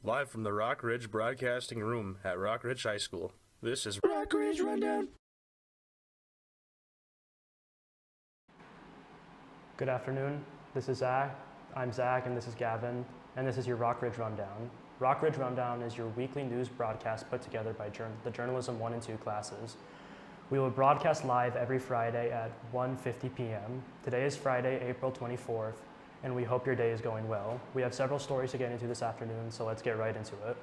Live from the Rock Ridge Broadcasting Room at Rock Ridge High School, this is Rock Ridge Rundown. Good afternoon, this is Zach. I'm Zach and this is Gavin, and this is your Rock Ridge Rundown. Rock Ridge Rundown is your weekly news broadcast put together by the Journalism 1 and 2 classes. We will broadcast live every Friday at 1:50 p.m. Today is Friday, April 24th, and we hope your day is going well. We have several stories to get into this afternoon, so let's get right into it.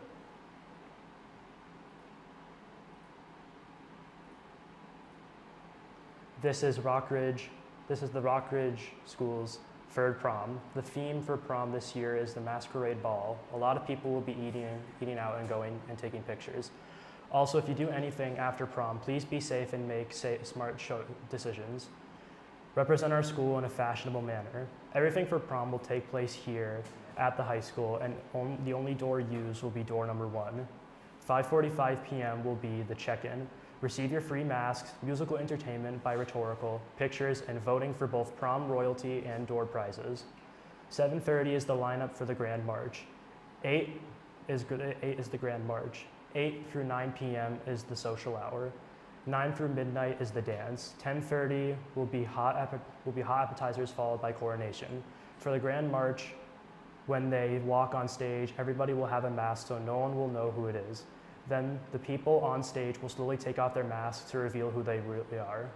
This is the Rock Ridge School's third prom. The theme for prom this year is the masquerade ball. A lot of people will be eating out and going and taking pictures. Also, if you do anything after prom, please be safe and make smart decisions. Represent our school in a fashionable manner. Everything for prom will take place here at the high school, and the only door used will be door number 1. 5:45 p.m. will be the check-in. Receive your free masks, musical entertainment by rhetorical, pictures, and voting for both prom royalty and door prizes. 7:30 is the lineup for the Grand March. 8 is the Grand March. 8 through 9 p.m. is the social hour. 9 through midnight is the dance. 10:30 will be hot appetizers followed by coronation. For the Grand March, when they walk on stage, everybody will have a mask so no one will know who it is. Then the people on stage will slowly take off their masks to reveal who they really are.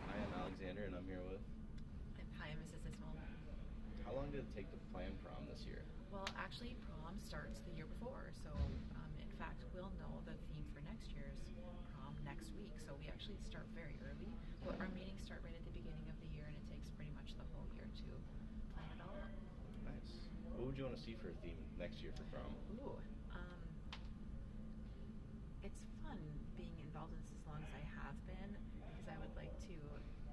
Hi, I'm Alexander, and I'm here with... Hi, I'm Mrs. Ismail. How long did it take to plan prom this year? Well, actually, prom starts the year before, so in fact, we'll know the theme for next year's prom next week. So we actually start very early, but our meetings start right at the beginning of the year, and it takes pretty much the whole year to plan it all out. Nice. What would you want to see for a theme next year for prom? Ooh, it's fun being involved in this as long as I have been, because I would like to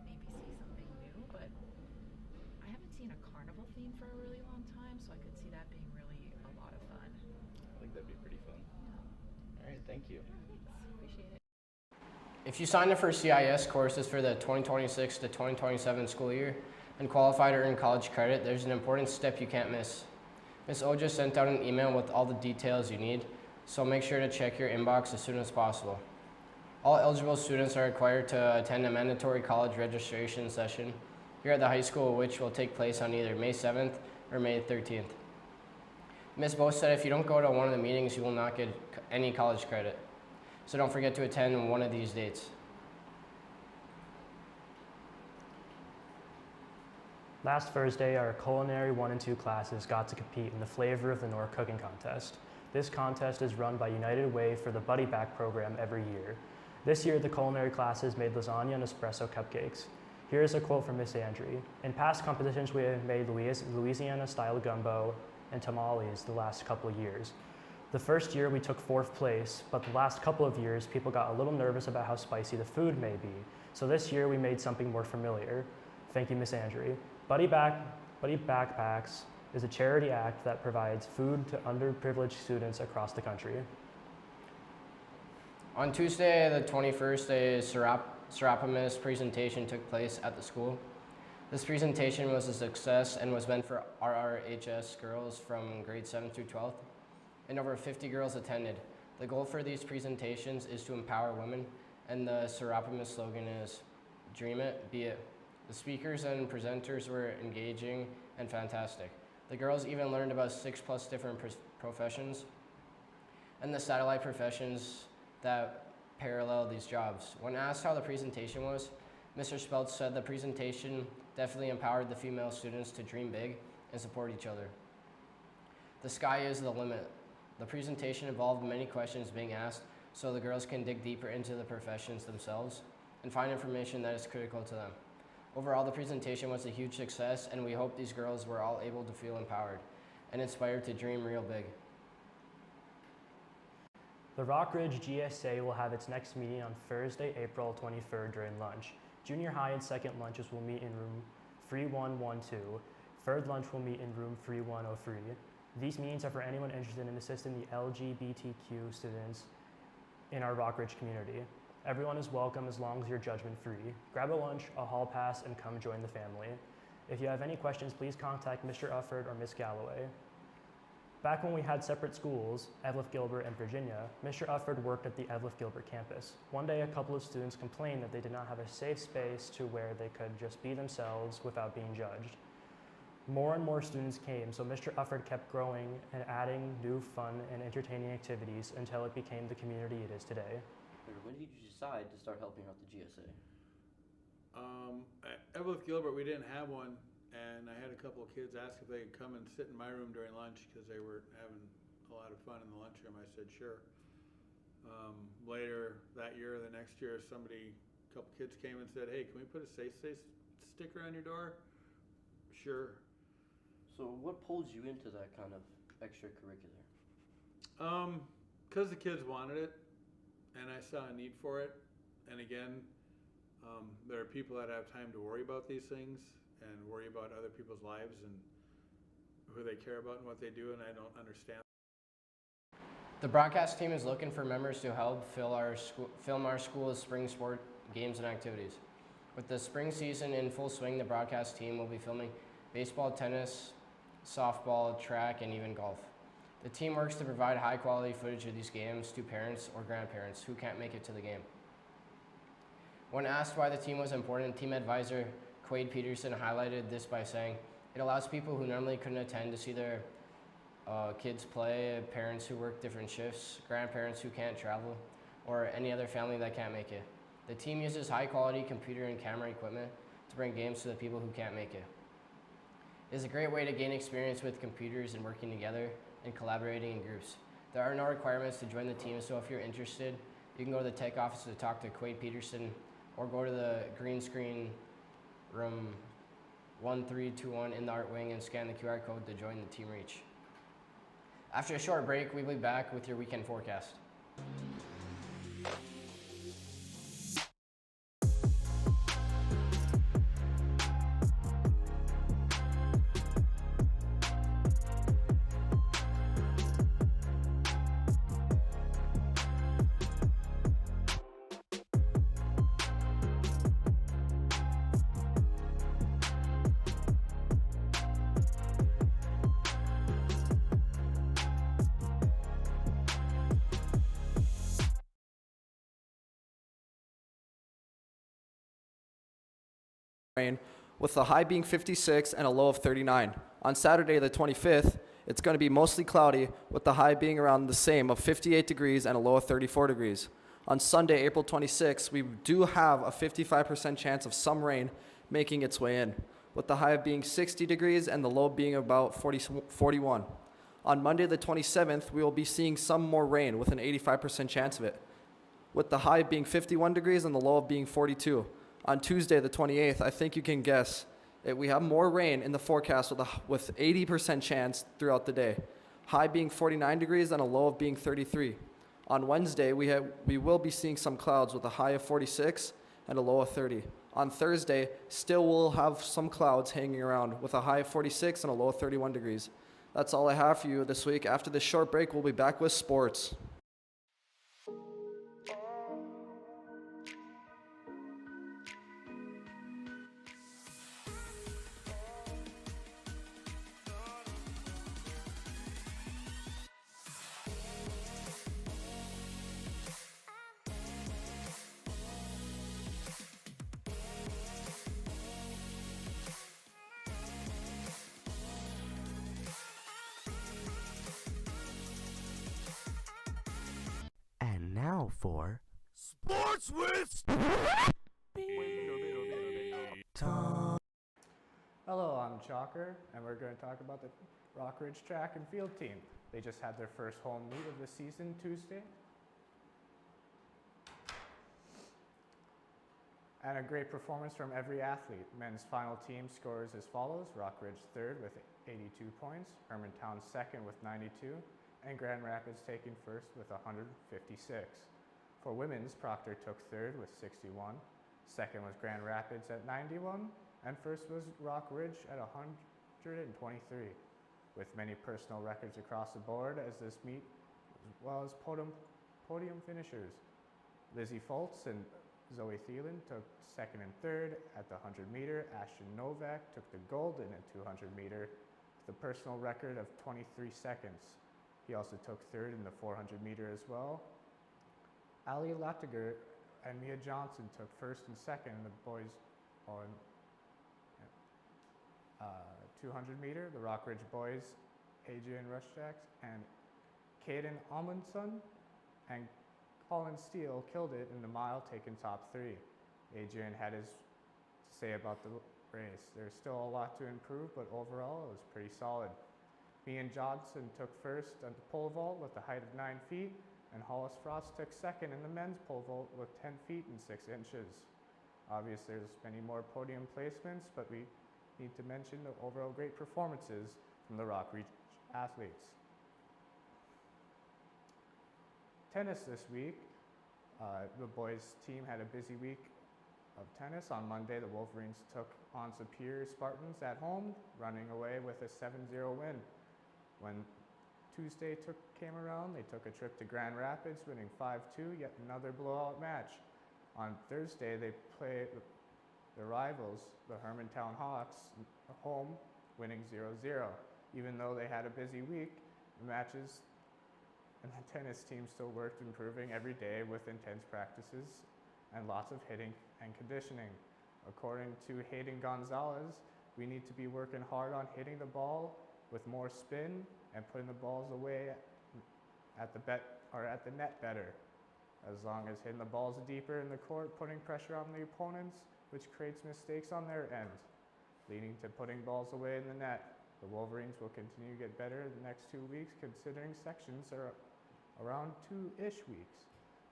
maybe see something new, but I haven't seen a carnival theme for a really long time, so I could see that being really a lot of fun. I think that'd be pretty fun. Yeah. All right, thank you. Thanks, appreciate it. If you signed up for CIS courses for the 2026 to 2027 school year and qualified to earn college credit, there's an important step you can't miss. Ms. O just sent out an email with all the details you need, so make sure to check your inbox as soon as possible. All eligible students are required to attend a mandatory college registration session here at the high school, which will take place on either May 7th or May 13th. Ms. Bo said if you don't go to one of the meetings, you will not get any college credit. So don't forget to attend one of these dates. Last Thursday, our culinary 1 and 2 classes got to compete in the Flavor of the North cooking contest. This contest is run by United Way for the Buddy Back program every year. This year, the culinary classes made lasagna and espresso cupcakes. Here is a quote from Miss Andry. In past competitions, we have made Louisiana-style gumbo and tamales the last couple of years. The first year, we took 4th place, but the last couple of years, people got a little nervous about how spicy the food may be. So this year, we made something more familiar. Thank you, Miss Andry. Buddy Backpacks is a charity act that provides food to underprivileged students across the country. On Tuesday, the 21st, a Serapimus presentation took place at the school. This presentation was a success and was meant for RRHS girls from grade 7 through 12th, and over 50 girls attended. The goal for these presentations is to empower women, and the Serapimus slogan is, "Dream it, be it." The speakers and presenters were engaging and fantastic. The girls even learned about 6+ different professions and the satellite professions that parallel these jobs. When asked how the presentation was, Mr. Speltz said the presentation definitely empowered the female students to dream big and support each other. The sky is the limit. The presentation involved many questions being asked so the girls can dig deeper into the professions themselves and find information that is critical to them. Overall, the presentation was a huge success, and we hope these girls were all able to feel empowered and inspired to dream real big. The Rock Ridge GSA will have its next meeting on Thursday, April 23rd during lunch. Junior high and second lunches will meet in room 3112. Third lunch will meet in room 3103. These meetings are for anyone interested in assisting the LGBTQ students in our Rock Ridge community. Everyone is welcome as long as you're judgment-free. Grab a lunch, a hall pass, and come join the family. If you have any questions, please contact Mr. Ufford or Ms. Galloway. Back when we had separate schools, Evelyn Gilbert and Virginia, Mr. Ufford worked at the Evelyn Gilbert campus. One day, a couple of students complained that they did not have a safe space to where they could just be themselves without being judged. More and more students came, so Mr. Ufford kept growing and adding new fun and entertaining activities until it became the community it is today. When did you decide to start helping out the GSA? At Evelyn Gilbert, we didn't have one, and I had a couple of kids ask if they could come and sit in my room during lunch because they were having a lot of fun in the lunchroom. I said, sure. Later that year, the next year, a couple kids came and said, hey, can we put a safe space sticker on your door? Sure. So what pulled you into that kind of extracurricular? Because the kids wanted it, and I saw a need for it. And again, there are people that have time to worry about these things and worry about other people's lives and who they care about and what they do, and I don't understand. The broadcast team is looking for members to help film our school's spring sport games and activities. With the spring season in full swing, the broadcast team will be filming baseball, tennis, softball, track, and even golf. The team works to provide high-quality footage of these games to parents or grandparents who can't make it to the game. When asked why the team was important, team advisor Quade Peterson highlighted this by saying, it allows people who normally couldn't attend to see their kids play, parents who work different shifts, grandparents who can't travel, or any other family that can't make it. The team uses high-quality computer and camera equipment to bring games to the people who can't make it. It is a great way to gain experience with computers and working together and collaborating in groups. There are no requirements to join the team, so if you're interested, you can go to the tech office to talk to Quade Peterson or go to the green screen room 1321 in the art wing and scan the QR code to join the team reach. After a short break, we'll be back with your weekend forecast. Rain, with the high being 56 and a low of 39. On Saturday the 25th, it's going to be mostly cloudy with the high being around the same of 58 degrees and a low of 34 degrees. On Sunday, April 26th, we do have a 55% chance of some rain making its way in, with the high being 60 degrees and the low being about 41. On Monday the 27th, we will be seeing some more rain with an 85% chance of it, with the high being 51 degrees and the low being 42. On Tuesday, the 28th, I think you can guess it. We have more rain in the forecast with 80% chance throughout the day. High being 49 degrees and a low of being 33. On Wednesday, we will be seeing some clouds with a high of 46 and a low of 30. On Thursday, still we'll have some clouds hanging around with a high of 46 and a low of 31 degrees. That's all I have for you this week. After this short break, we'll be back with sports. And now for Sports with Tom. Hello, I'm Chalker, and we're going to talk about the Rockridge track and field team. They just had their first home meet of the season Tuesday. And a great performance from every athlete. Men's final team scores as follows: Rockridge third with 82 points, Hermantown second with 92, and Grand Rapids taking first with 156. For women's, Proctor took third with 61, second was Grand Rapids at 91, and first was Rockridge at 123, with many personal records across the board as this meet, as well as podium finishers. Lizzie Foltz and Zoe Thielen took second and third at the 100 meter. Ashton Novak took the gold in a 200 meter with a personal record of 23 seconds. He also took third in the 400 meter as well. Ali Latiger and Mia Johnson took first and second in the boys on 200 meter. The Rockridge boys, Adrian Rushjacks and Caden Amundsen and Colin Steele killed it in the mile, taking top 3. Adrian had his to say about the race. There's still a lot to improve, but overall it was pretty solid. Mian Johnson took first at the pole vault with a height of 9 feet, and Hollis Frost took second in the men's pole vault with 10 feet and 6 inches. Obviously, there's many more podium placements, but we need to mention the overall great performances from the Rockridge athletes. Tennis this week. The boys team had a busy week of tennis. On Monday, the Wolverines took on Superior Spartans at home, running away with a 7-0 win. When Tuesday came around, they took a trip to Grand Rapids, winning 5-2, yet another blowout match. On Thursday, they played their rivals, the Hermantown Hawks, at home, winning 0-0. Even though they had a busy week, the matches and the tennis team still worked, improving every day with intense practices and lots of hitting and conditioning. According to Hayden Gonzalez, we need to be working hard on hitting the ball with more spin and putting the balls away at the net better. As long as hitting the balls deeper in the court, putting pressure on the opponents, which creates mistakes on their end, leading to putting balls away in the net. The Wolverines will continue to get better in the next 2 weeks, considering sections are around 2-ish weeks.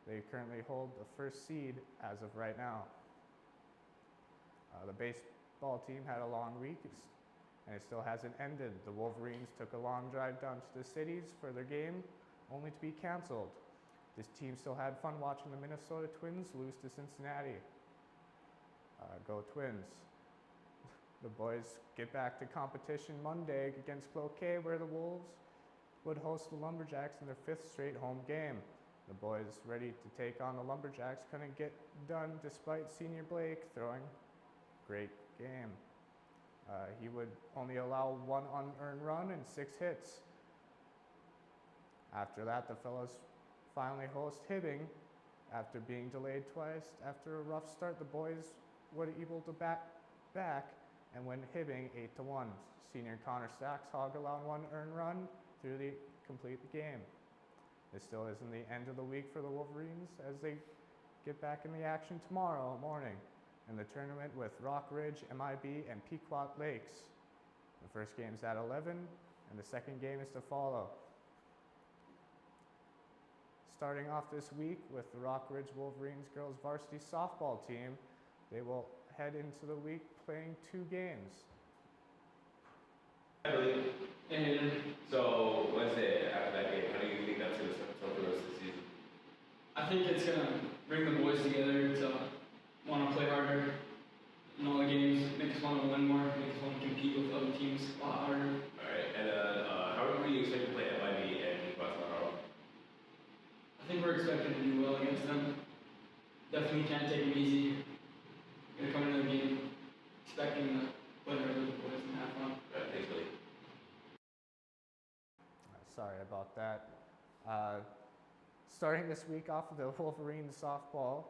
They currently hold the first seed as of right now. The baseball team had a long week, and it still hasn't ended. The Wolverines took a long drive down to the cities for their game, only to be canceled. This team still had fun watching the Minnesota Twins lose to Cincinnati. Go Twins. The boys get back to competition Monday against Cloquet, where the Wolves would host the Lumberjacks in their 5th straight home game. The boys ready to take on the Lumberjacks couldn't get done despite Senior Blake throwing great game. He would only allow 1 unearned run and 6 hits. After that, the fellows finally host Hibbing after being delayed twice. After a rough start, the boys were able to back and win Hibbing 8-1. Senior Connor Stackshog allowed 1 earned run through the complete the game. This still isn't the end of the week for the Wolverines as they get back in the action tomorrow morning in the tournament with Rock Ridge, MIB, and Pequot Lakes. The first game is at 11, and the second game is to follow. Starting off this week with the Rock Ridge Wolverines girls varsity softball team, they will head into the week playing 2 games. And so, Wednesday after that game, how do you think that's going to set up for the rest of the season? I think it's going to bring the boys together to want to play harder in all the games, make us want to win more, make us want to compete with other teams a lot harder. Alright, and how are you expecting to play MIB and Pequot tomorrow? I think we're expecting to do well against them. Definitely can't take them easy. Gonna come into the game expecting to play hard with the boys and have fun. Alright, thanks, buddy. Sorry about that. Starting this week off with the Wolverines softball,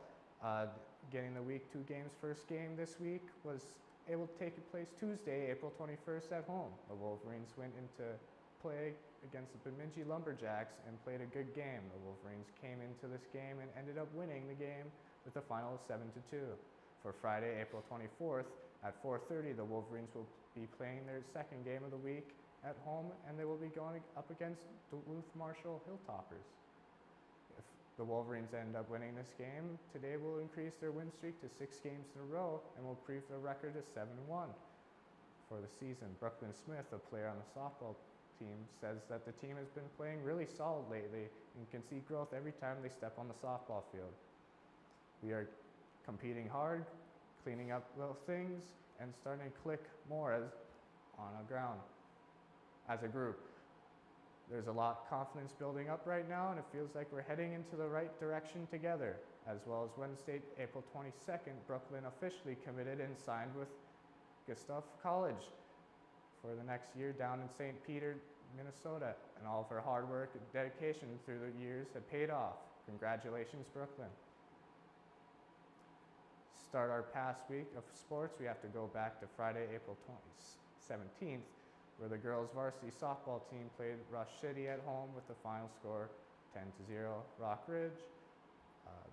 getting the week 2 games. First game this week was able to take place Tuesday, April 21st at home. The Wolverines went into play against the Bemidji Lumberjacks and played a good game. The Wolverines came into this game and ended up winning the game with a final of 7-2. For Friday, April 24th at 4:30, the Wolverines will be playing their second game of the week at home, and they will be going up against Duluth Marshall Hilltoppers. If the Wolverines end up winning this game, today will increase their win streak to 6 games in a row and will prove their record to 7-1 for the season. Brooklyn Smith, a player on the softball team, says that the team has been playing really solid lately and can see growth every time they step on the softball field. We are competing hard, cleaning up little things, and starting to click more on the ground as a group. There's a lot of confidence building up right now, and it feels like we're heading into the right direction together. As well as Wednesday, April 22nd, Brooklyn officially committed and signed with Gustav College for the next year down in St. Peter, Minnesota. And all of her hard work and dedication through the years have paid off. Congratulations, Brooklyn. Start our past week of sports, we have to go back to Friday, April 17th, where the girls varsity softball team played Rush City at home with the final score 10-0 Rock Ridge.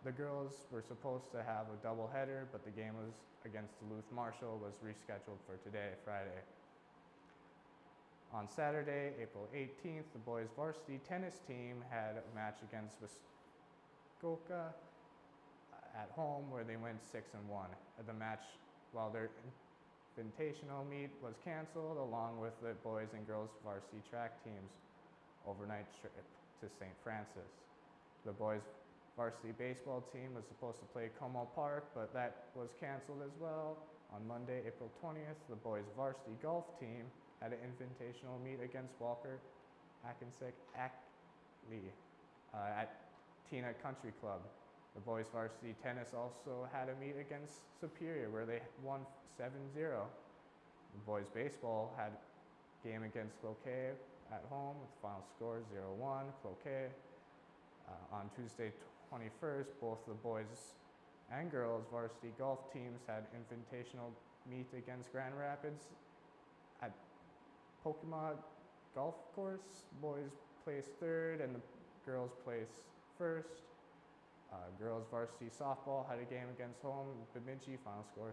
The girls were supposed to have a doubleheader, but the game was against Duluth Marshall was rescheduled for today, Friday. On Saturday, April 18th, the boys varsity tennis team had a match against Muskoka at home where they went 6-1. The match, while their invitational meet was canceled, along with the boys and girls varsity track teams' overnight trip to St. Francis. The boys varsity baseball team was supposed to play Como Park, but that was canceled as well. On Monday, April 20th, the boys varsity golf team had an invitational meet against Walker Hackensack Ackley at Tina Country Club. The boys varsity tennis also had a meet against Superior where they won 7-0. The boys baseball had a game against Cloquet at home with the final score 0-1 Cloquet. On Tuesday 21st, both the boys and girls varsity golf teams had invitational meet against Grand Rapids at Pokemon Golf Course. Boys placed third and the girls placed first. Girls varsity softball had a game against home Bemidji, final score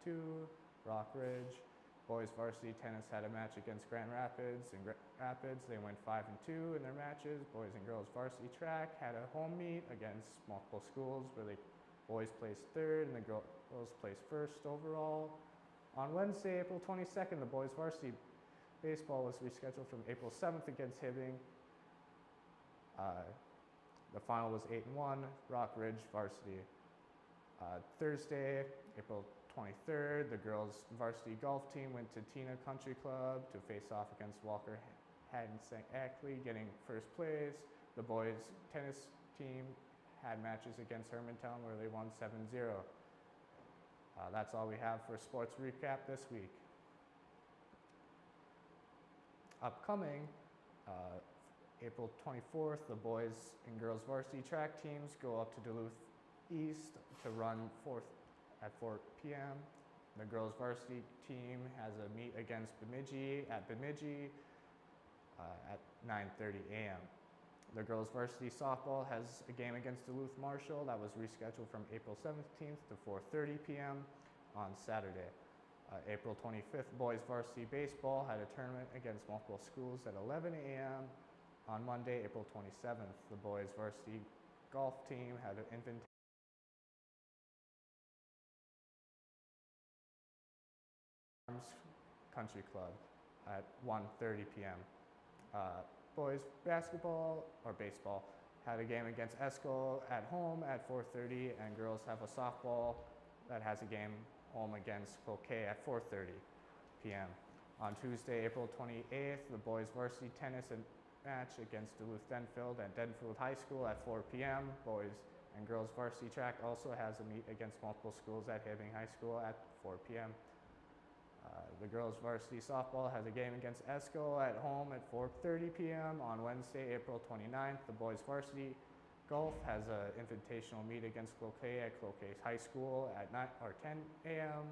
7-2 Rock Ridge. Boys varsity tennis had a match against Grand Rapids. In Grand Rapids, they went 5-2 in their matches. Boys and girls varsity track had a home meet against multiple schools where the boys placed third and the girls placed first overall. On Wednesday, April 22nd, the boys varsity baseball was rescheduled from April 7th against Hibbing. The final was 8-1, Rock Ridge varsity. Thursday, April 23rd, the girls varsity golf team went to Tina Country Club to face off against Walker Hackensack Ackley, getting first place. The boys tennis team had matches against Hermantown where they won 7-0. That's all we have for sports recap this week. Upcoming, April 24th, the boys and girls varsity track teams go up to Duluth East to run at 4 p.m. The girls varsity team has a meet against Bemidji at Bemidji at 9:30 a.m. The girls varsity softball has a game against Duluth Marshall that was rescheduled from April 17th to 4:30 p.m. on Saturday. April 25th, boys varsity baseball had a tournament against multiple schools at 11 a.m. On Monday, April 27th, the boys varsity golf team had an invitation Country Club at 1:30 p.m. Boys basketball or baseball had a game against Esco at home at 4:30, and girls have a softball that has a game home against Cloquet at 4:30 p.m. On Tuesday, April 28th, the boys varsity tennis and match against Duluth Denfield at Denfield High School at 4 p.m. Boys and girls varsity track also has a meet against multiple schools at Hibbing High School at 4 p.m. The girls varsity softball has a game against Esco at home at 4:30 p.m. On Wednesday, April 29th, the boys varsity golf has an invitational meet against Cloquet at Cloquet High School at 10 a.m.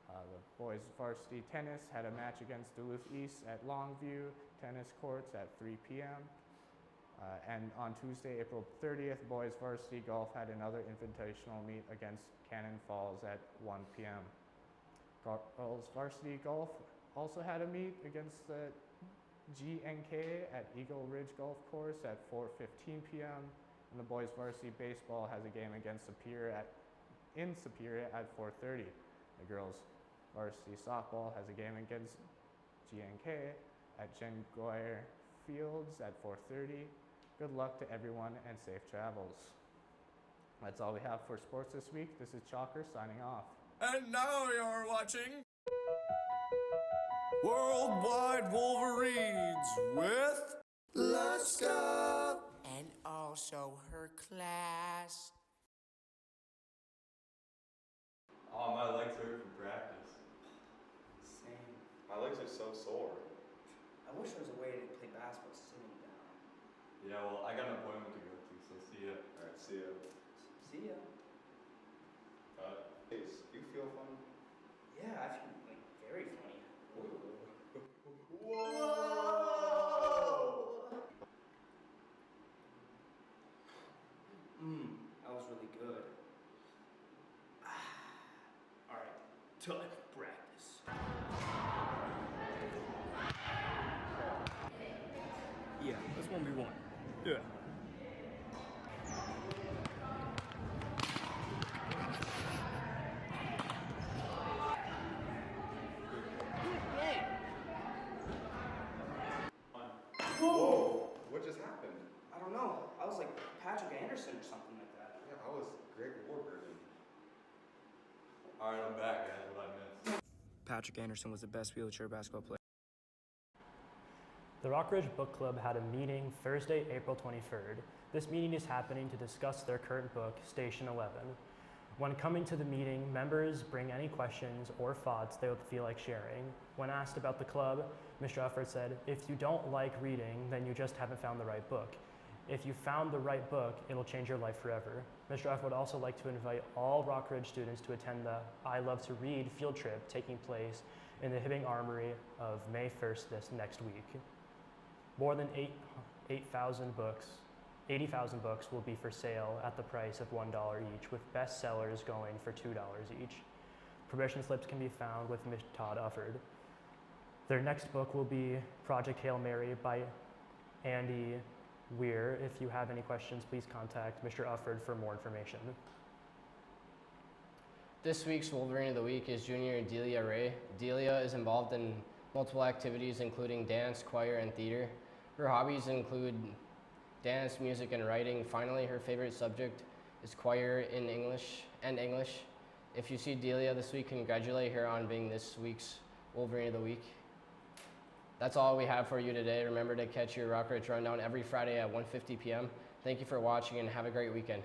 The boys varsity tennis had a match against Duluth East at Longview Tennis Courts at 3 p.m. And on Tuesday, April 30th, boys varsity golf had another invitational meet against Cannon Falls at 1 p.m. Girls varsity golf also had a meet against the GNK at Eagle Ridge Golf Course at 4:15 p.m. And the boys varsity baseball has a game against Superior at 4:30. The girls varsity softball has a game against GNK at Jen Goyer Fields at 4:30. Good luck to everyone and safe travels. That's all we have for sports this week. This is Chalker signing off. And now you're watching Worldwide Wolverines with school and also her class. Oh, my legs hurt from practice. Same. My legs are so sore. I wish there was a way to play basketball sitting down. Yeah, well, I got an appointment to go to, so see ya. Alright, see ya. See ya. Hey, you feel funny? Yeah, I feel like very funny. That was really good. Alright, time for practice. Yeah, that's 1v1. Yeah. Whoa! What just happened? I don't know. I was like Patrick Anderson or something like that. Yeah, I was Greg Warburton. Alright, I'm back, guys. What I missed. Patrick Anderson was the best wheelchair basketball player. The Rockridge Book Club had a meeting Thursday, April 23rd. This meeting is happening to discuss their current book, Station 11. When coming to the meeting, members bring any questions or thoughts they would feel like sharing. When asked about the club, Mr. Ufford said, "If you don't like reading, then you just haven't found the right book. If you found the right book, it'll change your life forever." Mr. Ufford would also like to invite all Rockridge students to attend the I Love to Read field trip taking place in the Hibbing Armory of May 1st this next week. More than 80,000 books will be for sale at the price of $1 each, with bestsellers going for $2 each. Permission slips can be found with Ms. Todd Ufford. Their next book will be Project Hail Mary by Andy Weir. If you have any questions, please contact Mr. Ufford for more information. This week's Wolverine of the Week is junior Delia Ray. Delia is involved in multiple activities including dance, choir, and theater. Her hobbies include dance, music, and writing. Finally, her favorite subject is choir in English. If you see Delia this week, congratulate her on being this week's Wolverine of the Week. That's all we have for you today. Remember to catch your Rockridge Rundown every Friday at 1:50 p.m. Thank you for watching and have a great weekend.